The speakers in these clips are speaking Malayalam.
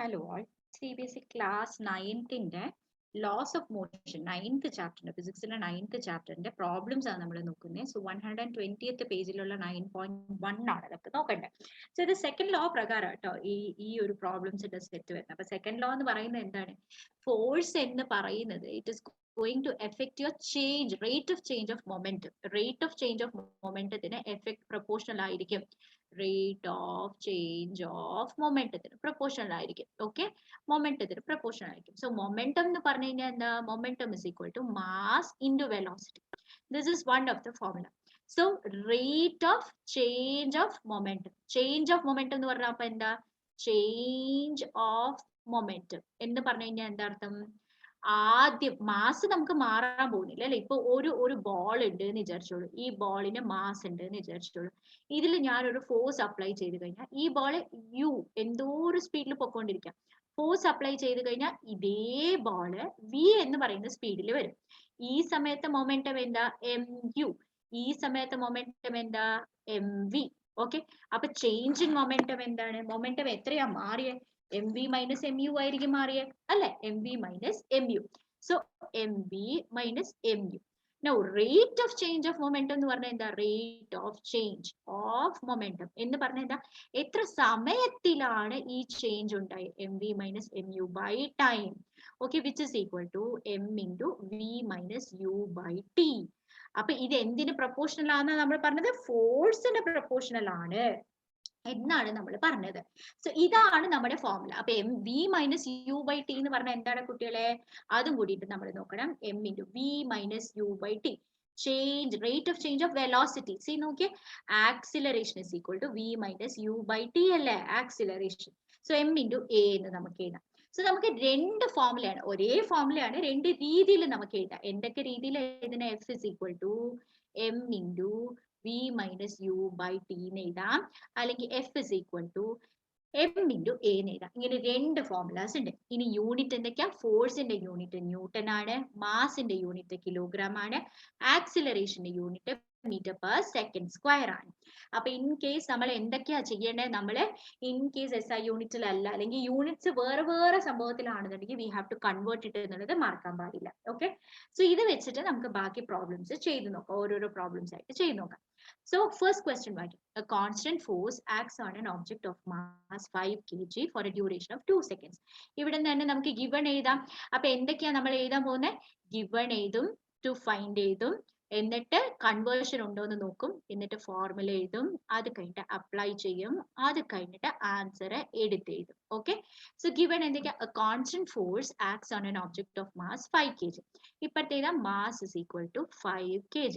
Hello all. CBSE class 9th laws of motion 9th chapter physics ninth chapter problems are നമ്മൾ നോക്കുന്നത്. So 120th പേജിലുള്ള 9.1 ആണ് നമുക്ക് നോക്കണ്ടേ. So the second law പ്രകാരം കേട്ടോ ഈ ഒരു പ്രോബ്ലംസിന്റെ സെറ്റ് വരുന്നത്. അപ്പൊ സെക്കൻഡ് ലോ എന്ന് പറയുന്നത് എന്താണ്? ഫോഴ്സ് എന്ന് പറയുന്നത് it is going to affect your change, rate of change of momentum. Rate of change of momentum effect proportional ആയിരിക്കും. Rate of change of momentum proportional ആയിരിക്കും. Okay, momentum proportional ആയിരിക്കും. So momentum എന്ന് പറഞ്ഞു കഴിഞ്ഞാൽ എന്താ? Momentum is equal to mass into velocity. This is one of the formula. So rate of change of momentum. Change of momentum എന്ന് പറഞ്ഞാൽ അപ്പൊ എന്താ? Change of momentum എന്ന് പറഞ്ഞു കഴിഞ്ഞാൽ എന്താ അർത്ഥം? ആദ്യം മാസ് നമുക്ക് മാറാൻ പോകുന്നില്ല അല്ലെ. ഇപ്പൊ ഒരു ബോൾ ഉണ്ട് എന്ന് വിചാരിച്ചോളൂ. ഈ ബോളിന് മാസ് ഉണ്ട് എന്ന് വിചാരിച്ചോളൂ. ഇതിൽ ഞാനൊരു ഫോഴ്സ് അപ്ലൈ ചെയ്ത് കഴിഞ്ഞാൽ ഈ ബോൾ യു എന്തോ ഒരു സ്പീഡിൽ പൊക്കോണ്ടിരിക്കാം. ഫോഴ്സ് അപ്ലൈ ചെയ്ത് കഴിഞ്ഞാൽ ഇതേ ബോള് വി എന്ന് പറയുന്ന സ്പീഡിൽ വരും. ഈ സമയത്ത് മൊമെന്റം എന്താ? M U. ഈ സമയത്ത് മൊമെന്റം എന്താ? M V. ഓക്കെ, അപ്പൊ ചേഞ്ച് ഇൻ മൊമെന്റം എന്താണ്? മൊമെന്റം എത്രയാ മാറിയേ? M V minus M U ആയിരിക്കും മാറിയേ അല്ലെ. M V minus M U. So M V minus M U. Now rate of change of momentum എന്ന് പറഞ്ഞാൽ എന്താ? Rate of change of momentum എന്ന് പറഞ്ഞാൽ എന്താ? എത്ര സമയത്തിലാണ് ഈ ചേഞ്ച് ഉണ്ടായത്? M V minus M U by time. Okay, which is equal to M into V minus U by T. അപ്പൊ ഇത് എന്തിന് പ്രൊപ്പോർഷണൽ ആണെന്ന് നമ്മൾ പറഞ്ഞത്? ഫോഴ്സിന് പ്രൊപ്പോർഷണൽ ആണ് എന്നാണ് നമ്മൾ പറഞ്ഞത്. സോ ഇതാണ് നമ്മുടെ ഫോർമുല. അപ്പൊ M V minus U by T എന്ന് പറഞ്ഞാൽ എന്താണ് കുട്ടികളെ? അതും കൂടിയിട്ട് നമ്മൾ നോക്കണം. M into V minus U by T. Change, rate of change of velocity. See നോക്കിയേ, acceleration is equal to V minus U by T അല്ലേ acceleration. So M into A എന്ന് നമുക്ക് എഴുതാം. സോ നമുക്ക് രണ്ട് ഫോർമുലയാണ്, ഒരേ ഫോർമുലയാണ്, രണ്ട് രീതിയിൽ നമുക്ക് എഴുതാം. എന്തൊക്കെ രീതിയിൽ എഴുതുന്ന? F is equal to M into V minus U by T എന്ന് എഴുതാം. അല്ലെങ്കിൽ F is equal to M into A എന്ന് എഴുതാം. ഇങ്ങനെ രണ്ട് ഫോർമുലാസ് ഉണ്ട്. ഇനി യൂണിറ്റ് എന്തൊക്കെയാ? ഫോഴ്സിന്റെ യൂണിറ്റ് ന്യൂട്ടൺ ആണ്, മാസിന്റെ യൂണിറ്റ് കിലോഗ്രാം ആണ്, ആക്സിലറേഷന്റെ unit metre per second square ആണ്. അപ്പൊ ഇൻ കേസ് നമ്മൾ എന്തൊക്കെയാ ചെയ്യേണ്ടത്? നമ്മൾ ഇൻ കേസ് എസ് ഐ യൂണിറ്റിലല്ല അല്ലെങ്കിൽ യൂണിറ്റ്സ് വേറെ വേറെ സംഭവത്തിലാണെന്നുണ്ടെങ്കിൽ we have to convert it എന്നുള്ളത് മറക്കാൻ പാടില്ല. ഓക്കെ, സോ ഇത് വെച്ചിട്ട് നമുക്ക് ബാക്കി പ്രോബ്ലംസ് ചെയ്ത് നോക്കാം. ഓരോരോ പ്രോബ്ലംസ് ആയിട്ട് ചെയ്ത് നോക്കാം. So first question, a constant force acts on an object of mass 5 kg for a duration of 2 seconds. ഇവിടെ തന്നെ നമുക്ക് given എഴുതാം. അപ്പൊ എന്തൊക്കെയാ നമ്മൾ എഴുതാൻ പോകുന്നത്? given എഴുതും, to find എഴുതും, എന്നിട്ട് കൺവേർഷൻ ഉണ്ടോ എന്ന് നോക്കും, എന്നിട്ട് ഫോർമുല എഴുതും, അത് കഴിഞ്ഞിട്ട് അപ്ലൈ ചെയ്യും, അത് കഴിഞ്ഞിട്ട് ആൻസർ എടുത്തെഴുതും. ഓക്കെ, സോ ഗിവൺ എന്തൊക്കെയാ? a constant force acts on an object of mass 5 kg. ഇപ്പോഴത്തെ mass is equal to 5 kg.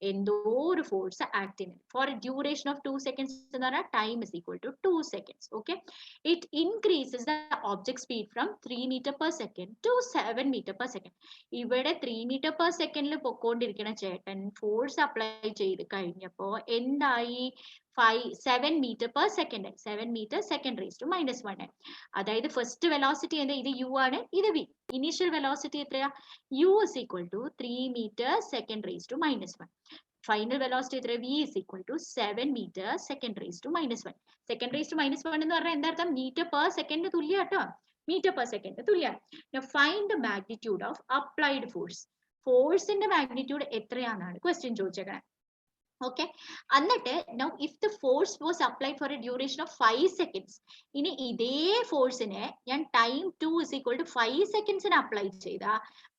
എന്തോ ഒരു ഫോഴ്സ് ആക്ട് ചെയ്യുന്നത് for a duration of 2 seconds എന്ന് പറഞ്ഞാൽ time is equal to 2 seconds. Okay, it increases the object speed from 3 metre per second to 7 metre per second. ഇവിടെ 3 മീറ്റർ പെർ സെക്കൻഡിൽ പൊക്കോണ്ടിരിക്കുന്ന ചേട്ടൻ ഫോഴ്സ് അപ്ലൈ ചെയ്ത് കഴിഞ്ഞപ്പോ എന്തായി? 7 metre per second, 7 metre second raise to -1. അതായത് ഫസ്റ്റ് വെലോസിറ്റി എന്താ? ഇത് യു ആണ്, ഇത് വി. ഇനീഷ്യൽ വെലോസിറ്റി എത്രയാ? U is equal to 3 metre second raise to -1. Final velocity എത്ര? V is equal to 7 metre second raise to -1. Second raise to -1 എന്ന് പറഞ്ഞാൽ എന്താ അർത്ഥം? മീറ്റർ പെർ സെക്കൻഡ് തുല്യ കേട്ടോ, മീറ്റർ പെർ സെക്കൻഡ് തുല്യാണ്. Find the magnitude of applied force. ഫോഴ്സിന്റെ മാഗ്നിറ്റ്യൂഡ് എത്രയാണെന്നാണ് ക്വസ്റ്റ്യൻ ചോദിച്ചേക്കുന്നത്. ഓക്കെ, എന്നിട്ട് now if the force was applied for a duration of 5 seconds, ഇനി ഇതേ ഫോഴ്സിനെ ഞാൻ ടൈം 2 is equal to 5 സെക്കൻഡ്സിന് അപ്ലൈ ചെയ്ത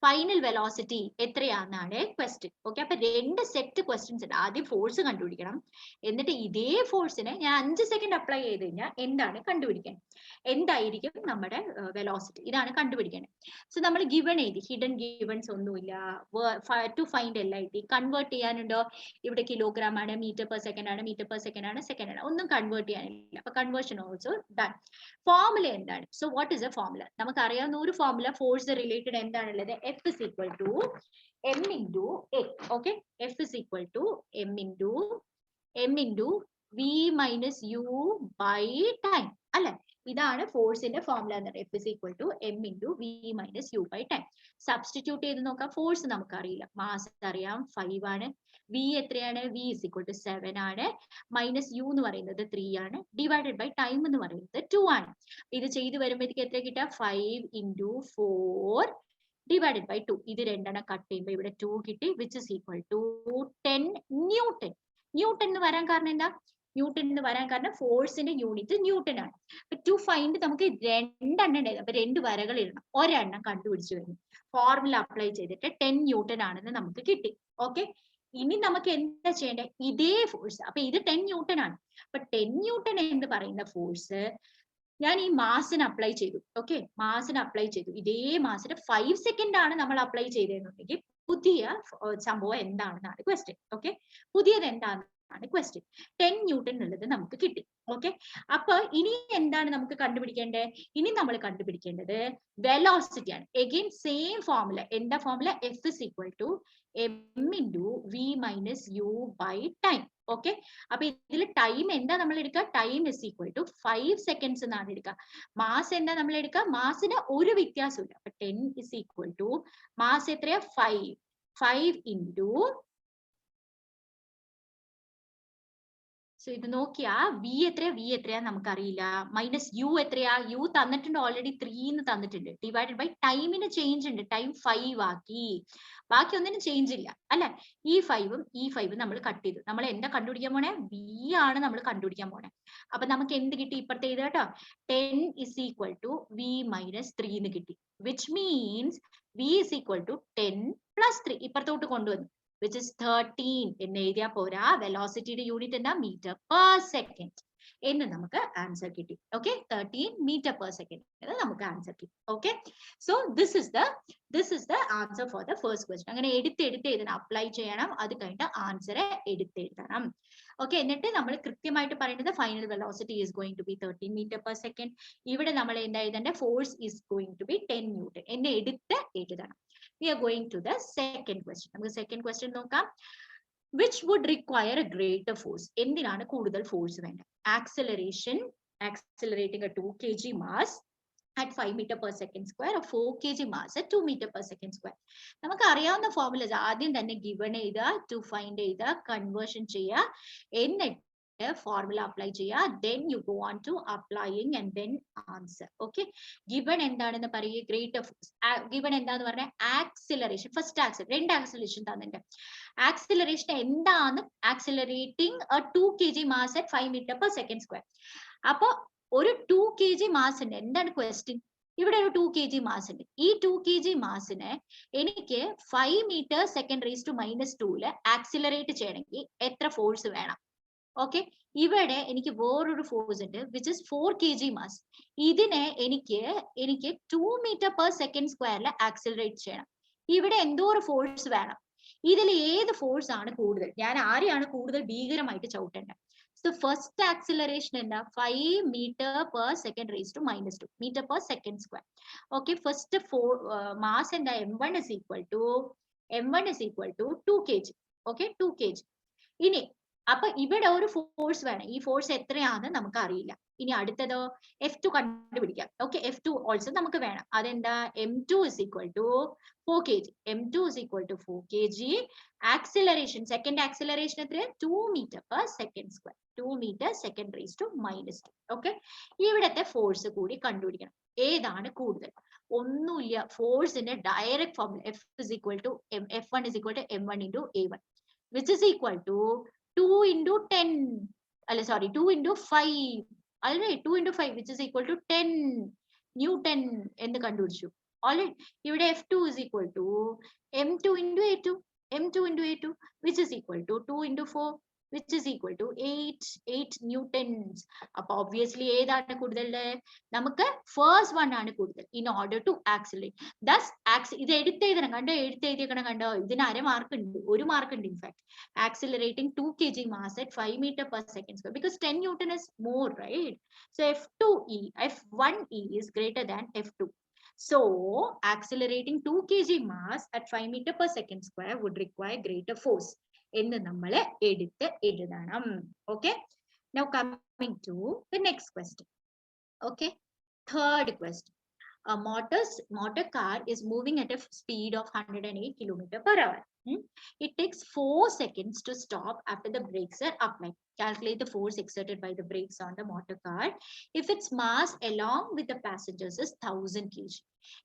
ഫൈനൽ വെലോസിറ്റി എത്രയാണെന്നാണ് ക്വസ്റ്റ്യൻ. ഓക്കെ, അപ്പൊ രണ്ട് സെറ്റ് ക്വസ്റ്റ്യൻസ് ഉണ്ട്. ആദ്യം ഫോഴ്സ് കണ്ടുപിടിക്കണം, എന്നിട്ട് ഇതേ ഫോഴ്സിനെ ഞാൻ 5 സെക്കൻഡ് അപ്ലൈ ചെയ്ത് കഴിഞ്ഞാൽ എന്താണ് കണ്ടുപിടിക്കാൻ? എന്തായിരിക്കും നമ്മുടെ വെലോസിറ്റി? ഇതാണ് കണ്ടുപിടിക്കേണ്ടത്. സോ നമ്മൾ ഗിവൺ എഴുതി, ഹിഡൻ ഗിവൺസ് ഒന്നുമില്ല. ടു ഫൈൻഡ് എല്ലാം എഴുതി. കൺവേർട്ട് ചെയ്യാനുണ്ടോ? ഇവിടെ കിലോഗ്രാം ആണ്, മീറ്റർ പെർ സെക്കൻഡ് ആണ്, മീറ്റർ പെർ സെക്കൻഡ് ആണ്, സെക്കൻഡ് ആണ്, ഒന്നും കൺവേർട്ട് ചെയ്യാനില്ല. അപ്പൊ കൺവേർഷൻ ഓൾസോ ഡൺ. ഫോർമുല എന്താണ്? So what is a formula? നമുക്ക് അറിയാവുന്ന ഒരു ഫോർമുല ഫോഴ്സ് റിലേറ്റഡ് എന്താണുള്ളത്? F is equal to M into A. Okay, F is equal to M into V minus U by time അല്ലെ. ഇതാണ് ഫോഴ്സിന്റെ ഫോർമുല എന്ന് പറയുന്നത്. F is equal to m into v minus u by 10. Substitute ചെയ്ത് നോക്കാം. ഫോഴ്സ് നമുക്കറിയില്ല, മാസ് അറിയാം 5 ആണ്, v എത്രയാണ്, v is equal to 7 ആണ്, മൈനസ് u എന്ന് പറയുന്നത് 3 ആണ്, ഡിവൈഡഡ് ബൈ ടൈം എന്ന് പറയുന്നത് 2 ആണ്. ഇത് ചെയ്ത് വരുമ്പോഴത്തേക്ക് എത്ര കിട്ടുക, 5 into 4 ഡിവൈഡഡ് ബൈ 2. ഇത് രണ്ടെണ്ണം കട്ട് ചെയ്യുമ്പോൾ ഇവിടെ 2 കിട്ടി, which is equal to 10 newton. Newton എന്ന് വരാൻ കാരണം എന്താ, ന്യൂട്ടൺ എന്ന് വരാൻ കാരണം ഫോഴ്സിന്റെ യൂണിറ്റ് ന്യൂട്ടൺ ആണ്. ടു ഫൈൻഡ് നമുക്ക് രണ്ടെണ്ണം ഉണ്ടായിരുന്നു, അപ്പൊ രണ്ട് വരകൾ ഇടണം, ഒരെണ്ണം കണ്ടുപിടിച്ചു കഴിഞ്ഞു, ഫോർമുല അപ്ലൈ ചെയ്തിട്ട് 10 ന്യൂട്ടൺ ആണെന്ന് നമുക്ക് കിട്ടി. ഓക്കെ, ഇനി നമുക്ക് എന്താ ചെയ്യേണ്ടത്, ഇതേ ഫോഴ്സ്, അപ്പൊ ഇത് 10 ന്യൂട്ടൺ ആണ്, അപ്പൊ 10 ന്യൂട്ടൺ എന്ന് പറയുന്ന ഫോഴ്സ് ഞാൻ ഈ മാസിന് അപ്ലൈ ചെയ്തു. ഓക്കെ, മാസിന് അപ്ലൈ ചെയ്തു, ഇതേ മാസിന് 5 സെക്കൻഡ് ആണ് നമ്മൾ അപ്ലൈ ചെയ്തതെന്നുണ്ടെങ്കിൽ പുതിയ സംഭവം എന്താണെന്നാണ് ക്വസ്റ്റ്യൻ. ഓക്കെ, പുതിയത് എന്താണെന്നാണ് ക്വസ്റ്റ്യൻ. 10 ന്യൂട്ടൺ എന്നുള്ളത് നമുക്ക് കിട്ടി. ഓക്കെ, അപ്പൊ ഇനി എന്താണ് നമുക്ക് കണ്ടുപിടിക്കേണ്ടത്, ഇനി നമ്മൾ കണ്ടുപിടിക്കേണ്ടത് വെലോസിറ്റി ആണ്. എഗെയിൻ സെയിം ഫോർമുല, എന്താ formula, F is equal to M into V minus U by time. Okay, അപ്പൊ ഇതിൽ ടൈം എന്താ നമ്മൾ എടുക്കുക, time is equal to 5 seconds എന്നാണ് എടുക്കുക. മാസ് എന്താ നമ്മൾ എടുക്കുക, മാസിന് ഒരു വ്യത്യാസമില്ല, അപ്പൊ 10 ഇസ് ഈക്വൽ ടു മാസ് എത്രയാ 5 ഇൻറ്റു, സോ ഇത് നോക്കിയാ വി എത്രയാ നമുക്കറിയില്ല, മൈനസ് യു എത്രയാ, യു തന്നിട്ടുണ്ട് ഓൾറെഡി 3 എന്ന് തന്നിട്ടുണ്ട്, ഡിവൈഡഡ് ബൈ ടൈമിന് ചേഞ്ച് ഉണ്ട്, ടൈം 5 ആക്കി, ബാക്കി ഒന്നിനും ചേഞ്ച് ഇല്ല അല്ലെ. ഈ 5ഉം ഈ 5ഉം നമ്മൾ കട്ട് ചെയ്തു, നമ്മൾ എന്താ കണ്ടുപിടിക്കാൻ പോണേ, വി ആണ് നമ്മൾ കണ്ടുപിടിക്കാൻ പോണേ. അപ്പൊ നമുക്ക് എന്ത് കിട്ടി, ഇപ്പുറത്തെ ഇത് കേട്ടോ, 10 is equal to V minus 3 എന്ന് കിട്ടി, which means V is equal to 10 plus 3 ഇപ്പുറത്തോട്ട് കൊണ്ടുവന്നു, which is 13 എന്ന് എഴുതിയാൽ പോരാ, വെലോസിറ്റിയുടെ യൂണിറ്റ് എന്താ, മീറ്റർ പെർ സെക്കൻഡ് എന്ന് നമുക്ക് ആൻസർ കിട്ടി. ഓക്കെ, 13 മീറ്റർ പെർ സെക്കൻഡ് എന്ന് നമുക്ക് ആൻസർ കിട്ടി. Okay, so this is the answer for the first question. അങ്ങനെ എടുത്ത് ഇതിനെ അപ്ലൈ ചെയ്യണം, അത് കഴിഞ്ഞിട്ട് ആൻസർ എടുത്തെഴുതണം. ഓക്കെ, എന്നിട്ട് നമ്മൾ കൃത്യമായിട്ട് പറയുന്നത് final velocity is going to be 13 metre per second. ഇവിടെ നമ്മൾ എന്താ എഴുതേണ്ടത്, force is going to be 10 newton എന്ന് എടുത്ത് എഴുതണം. We are going to the second question. നമുക്ക് second question നോക്കാം. Which would require a greater force? എന്തിനാണ് കൂടുതൽ ഫോഴ്സ് വേണ്ടത്? Accelerating a 2 kg mass at 5 meter per second square or 4 kg mass at 2 meter per second square. നമുക്ക് അറിയാവുന്ന ഫോർമുലസ് ആദ്യം തന്നെ ഗിവൺ ചെയ്ത, ടു ഫൈൻഡ് ചെയ്ത, കൺവേർഷൻ ചെയ്യുക, എന്നിട്ട് ഫോർമുല അപ്ലൈ ചെയ്യുക, then you go on to applying and then answer. Okay, given എന്താണെന്ന് പറയുക, ഗ്രേറ്റർ ഫോഴ്സ്. given എന്താന്ന് പറഞ്ഞാൽ ആക്സിലറേഷൻ, ഫസ്റ്റ് രണ്ട് ആക്സിലറേഷൻ തന്നിട്ടുണ്ട്. ആക്സിലറേഷൻ എന്താണ്, accelerating 2 kg mass at 5 meter per second square. അപ്പൊ ഒരു 2 kg മാസ് ഉണ്ട്, എന്താണ് ക്വസ്റ്റ്യൻ, ഇവിടെ ഒരു 2 kg മാസ് ഉണ്ട്, ഈ 2 kg മാസിനെ എനിക്ക് 5 meter second raised to minus 2 accelerate ചെയ്യണമെങ്കിൽ എത്ര ഫോഴ്സ് വേണം? ഓക്കെ, ഇവിടെ എനിക്ക് വേറൊരു ഫോഴ്സ് ഉണ്ട്, വിച്ച് ഇസ് 4 kg മാസ്, ഇതിനെ എനിക്ക് 2 meter per second സ്ക്വയറിൽ ആക്സിലറേറ്റ് ചെയ്യണം, ഇവിടെ എന്തോ ഒരു ഫോഴ്സ് വേണം, ഇതിൽ ഏത് ഫോഴ്സ് ആണ് കൂടുതൽ, ഞാൻ ആരെയാണ് കൂടുതൽ ഭീകരമായിട്ട് ചവിട്ടേണ്ടത്? സോ ഫസ്റ്റ് ആക്സിലറേഷൻ എന്താ, 5 meter per second raised to minus 2 meter per second square. Okay, first mass എന്താ, m1 is equal to 2 kg. Okay, 2 kg. ഇനി അപ്പൊ ഇവിടെ ഒരു ഫോഴ്സ് വേണം, ഈ ഫോഴ്സ് എത്രയാണെന്ന് നമുക്ക് അറിയില്ല. ഇനി അടുത്തതോ F2 കണ്ടുപിടിക്കാം. ഓക്കെ, F2 ഓൾസോ നമുക്ക് വേണം, അതെന്താ, m2 is equal to 4 kg. m2 is equal to 4 kg. Acceleration, second acceleration എത്ര, 2 meter per second square, 2 meter second raised to minus 2. Okay, ഇവിടത്തെ ഫോഴ്സ് കൂടി കണ്ടുപിടിക്കണം, ഏതാണ് കൂടുതൽ. ഒന്നുമില്ല, ഫോഴ്സിന്റെ direct formula F1 is equal to m1 into a1, which is equal to 2 into 10, sorry, 2 into 5, alright, 2 into 5, which is equal to 10 Newton എന്ന് കണ്ടുപിടിച്ചു. Alright, ഇവിടെ F2 is equal to m2 into a2, which is equal to 2 into 4, which is equal to 8 newtons. അപ്പൊ obviously ഏതാണ് കൂടുതൽ, നമുക്ക് ഫസ്റ്റ് വൺ ആണ് കൂടുതൽ, in order to accelerate. Thus ഇത് എടുത്തെഴുതണം, കണ്ടോ, ഇതിന് അര മാർക്ക് ഉണ്ട്, ഒരു മാർക്ക് ഉണ്ട്, in fact accelerating 2 kg mass at 5 meter per second square, because 10 newton is more, right? So F1e is greater than F2. So accelerating 2 kg mass at 5 meter per second square would require greater force എന്ന് നമ്മൾ എടുത്ത് എഴുതണം. Okay, now coming to the next question. Okay. Third question. A motor car is moving at a speed of 108 km per hour. It takes 4 seconds to stop after the brakes are applied. Calculate the force exerted by the brakes on the motor car if its mass along with the passengers is 1000 kg.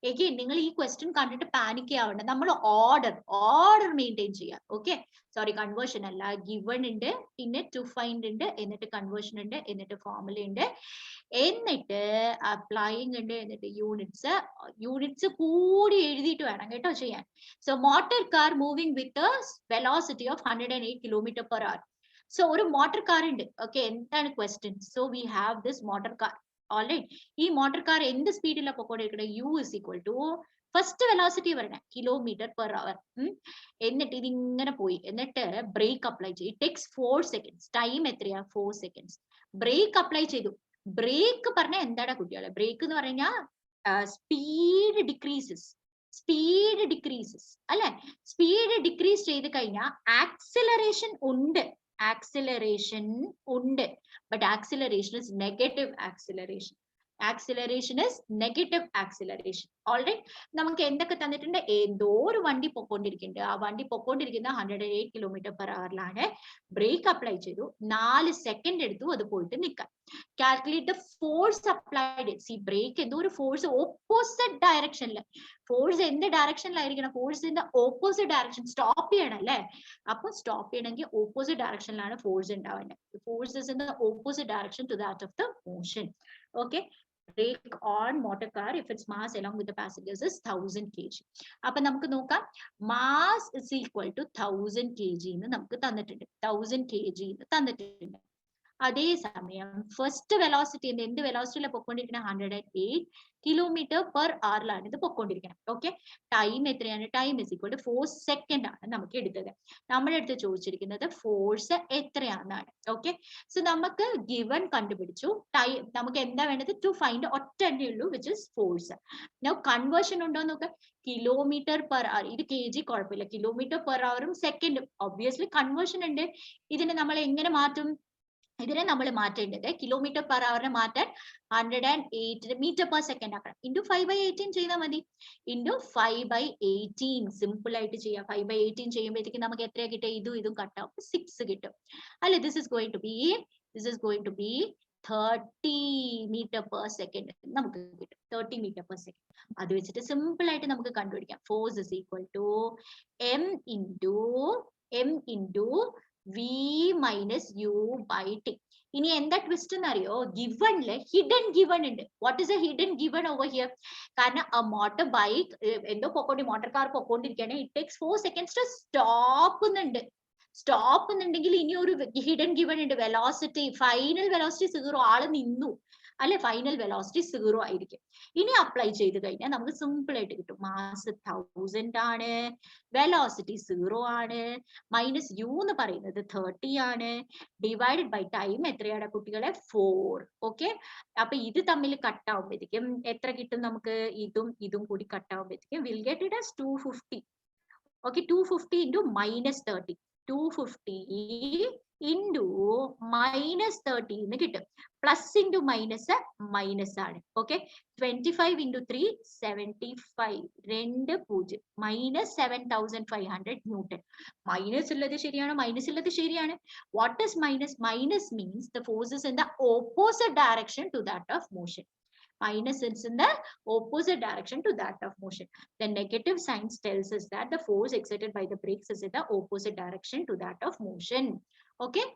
Again, നിങ്ങൾ ഈ ക്വസ്റ്റ്യൻ കണ്ടിട്ട് പാനിക് ആവണ്ട. നമ്മൾ ഓർഡർ മെയിൻറ്റെയിൻ ചെയ്യാം. ഓക്കെ, സോറി, കൺവേർഷൻ അല്ല, ഗിവൺ ഉണ്ട്, പിന്നെ ടു ഫൈൻഡ് ഉണ്ട്, എന്നിട്ട് കൺവേർഷൻ ഉണ്ട്, എന്നിട്ട് ഫോർമുല ഉണ്ട്, എന്നിട്ട് അപ്ലൈയിങ് ഉണ്ട്, എന്നിട്ട് യൂണിറ്റ്സ് കൂടി എഴുതിയിട്ട് വേണം കേട്ടോ ചെയ്യാൻ. So motor car moving with velocity of 108 kilometre per hour. So ഒരു മോട്ടോർ കാർ ഉണ്ട്. ഓക്കെ, എന്താണ് question? So we have this motor car. Alright, ഈ മോട്ടോർ കാർ എന്ത് സ്പീഡിലാണ് പൊക്കോണ്ടിരിക്കുന്നത്? U is equal to first velocity പറയണേ കിലോമീറ്റർ പെർ അവർ. എന്നിട്ട് ഇതിങ്ങനെ പോയി, എന്നിട്ട് ബ്രേക്ക് അപ്ലൈ ചെയ്യും. It takes 4 seconds. ടൈം എത്രയാ? 4 സെക്കൻഡ്സ്. ബ്രേക്ക് അപ്ലൈ ചെയ്തു. ബ്രേക്ക് പറഞ്ഞ എന്താടാ കുട്ടികളെ? ബ്രേക്ക് എന്ന് പറഞ്ഞാൽ സ്പീഡ് ഡിക്രീസസ് അല്ലെ? സ്പീഡ് ഡിക്രീസ് ചെയ്ത് കഴിഞ്ഞാൽ ആക്സിലറേഷൻ ഉണ്ട്, but acceleration is negative acceleration. Alright, നമുക്ക് എന്തൊക്കെ തന്നിട്ടുണ്ട്? എന്തോ ഒരു വണ്ടി പൊക്കോണ്ടിരിക്കുന്നുണ്ട്. ആ വണ്ടി പൊക്കോണ്ടിരിക്കുന്ന 108 കിലോമീറ്റർ പെർ അവറിലാണ്. ബ്രേക്ക് അപ്ലൈ ചെയ്തു, 4 സെക്കൻഡ് എടുത്തു അത് പോയിട്ട് നിൽക്കാൻ. Calculate the force applied. See, brake എന്തോ ഒരു ഫോഴ്സ് ഓപ്പോസിറ്റ് ഡയറക്ഷനിൽ. ഫോഴ്സ് എന്ത് ഡയറക്ഷനിലായിരിക്കണം? ഫോഴ്സിന്റെ ഓപ്പോസിറ്റ് ഡയറക്ഷൻ. സ്റ്റോപ്പ് ചെയ്യണം അല്ലേ? അപ്പൊ സ്റ്റോപ്പ് ചെയ്യണമെങ്കിൽ ഓപ്പോസിറ്റ് ഡയറക്ഷനിലാണ് ഫോഴ്സ് ഉണ്ടാവേണ്ടത്. Force is in the opposite direction to that of the motion. Okay, brake on motor car if its mass along with the passengers is 1000 kg. അപ്പൊ നമുക്ക് നോക്കാം, mass is equal to 1000 kg എന്ന് നമുക്ക് തന്നിട്ടുണ്ട്. 1000 kg എന്ന് തന്നിട്ടുണ്ട്. അതേസമയം ഫസ്റ്റ് വെലോസിറ്റി എന്ത് വെലോസിറ്റിയിലാണ് പൊക്കോണ്ടിരിക്കുന്നത്? 108 കിലോമീറ്റർ പെർ അവറിലാണ് ഇത് പൊക്കോണ്ടിരിക്കുന്നത്. ഓക്കെ, ടൈം എത്രയാണ്? Time is equal to 4 second ആണ് നമുക്ക് എടുത്തത്. നമ്മുടെ അടുത്ത് ചോദിച്ചിരിക്കുന്നത് ഫോഴ്സ് എത്രയാണെന്നാണ്. ഓക്കെ, സോ നമുക്ക് ഗിവൺ കണ്ടുപിടിച്ചു. ടൈം നമുക്ക് എന്താ വേണ്ടത്? ടു ഫൈൻഡ് ഒറ്റ ഉള്ളൂ, വിച്ച് ഇസ് ഫോഴ്സ്. കൺവേർഷൻ ഉണ്ടോ നോക്ക്. കിലോമീറ്റർ പെർ അവർ, ഇത് കെ ജി കുഴപ്പമില്ല, കിലോമീറ്റർ പെർ അവറും സെക്കൻഡും ഒബ്വിയസ്ലി കൺവേർഷൻ ഉണ്ട്. ഇതിനെ നമ്മൾ എങ്ങനെ മാറ്റും? ഇതിനെ നമ്മൾ മാറ്റേണ്ടത് കിലോമീറ്റർ പെർ അവറിനെ മാറ്റാൻ 108 മീറ്റർ പെർ സെക്കൻഡ് ആക്കണം. ഇൻറ്റു 5/18 ചെയ്താൽ മതി. ഇൻറ്റു 5/18 സിമ്പിൾ ആയിട്ട് ചെയ്യാം. 5/18 ചെയ്യുമ്പോഴത്തേക്ക് നമുക്ക് എത്രയാ കിട്ടുക? ഇതും കട്ടാവും, 6 കിട്ടും അല്ലെ? This is going to be 30 metre per second നമുക്ക് കിട്ടും. 30 മീറ്റർ പെർ സെക്കൻഡ്. അത് വെച്ചിട്ട് സിമ്പിൾ ആയിട്ട് നമുക്ക് കണ്ടുപിടിക്കാം. Force is equal to M into V minus U by T. ഇനി എന്താ ട്വിസ്റ്റ് എന്നറിയോ? ഗിവണില് ഹിഡൻ ഗിവൺ ഉണ്ട്. What is a hidden given over here? കാരണം ആ മോട്ടോർ ബൈക്ക് എന്തോ മോട്ടോർ കാർ പൊക്കോണ്ടിരിക്കുകയാണ്. It takes 4 seconds to stop എന്നുണ്ടെങ്കിൽ ഇനി ഒരു ഹിഡൻ ഗിവൺ ഉണ്ട്. Velocity, final velocity 0. ആള് നിന്നു അല്ലെ? ഫൈനൽ വെലോസിറ്റി 0 ആയിരിക്കും. ഇനി അപ്ലൈ ചെയ്ത് കഴിഞ്ഞാൽ നമുക്ക് സിമ്പിൾ ആയിട്ട് കിട്ടും. മാസ് 1000 ആണ്, വെലോസിറ്റി 0 ആണ്, മൈനസ് യു എന്ന് പറയുന്നത് 30 ആണ്, ഡിവൈഡഡ് ബൈ ടൈം എത്രയാണ് കുട്ടികളെ? 4. ഓക്കെ, അപ്പൊ ഇത് തമ്മിൽ കട്ടാവുമ്പോഴത്തേക്കും എത്ര കിട്ടും നമുക്ക്? ഇതും കൂടി കട്ടാവുമ്പോഴത്തേക്കും will get it as 250. Okay, 250 into minus 30. 250 into minus 30 എന്ന് കിട്ടും. പ്ലസ് ഇൻറ്റു മൈനസ് മൈനസ് ആണ്. Okay, 25 into 3 75. 2 0 minus 7500 newton. Minus ഉള്ളത് ശരിയാണ്, മൈനസ് ഉള്ളത് ശരിയാണ്. What is minus? Minus means the force is in the opposite direction to that of motion. Minus is in the opposite direction to that of motion. The negative sign tells us that the force exerted by the brakes is in the opposite direction to that of motion. Okay.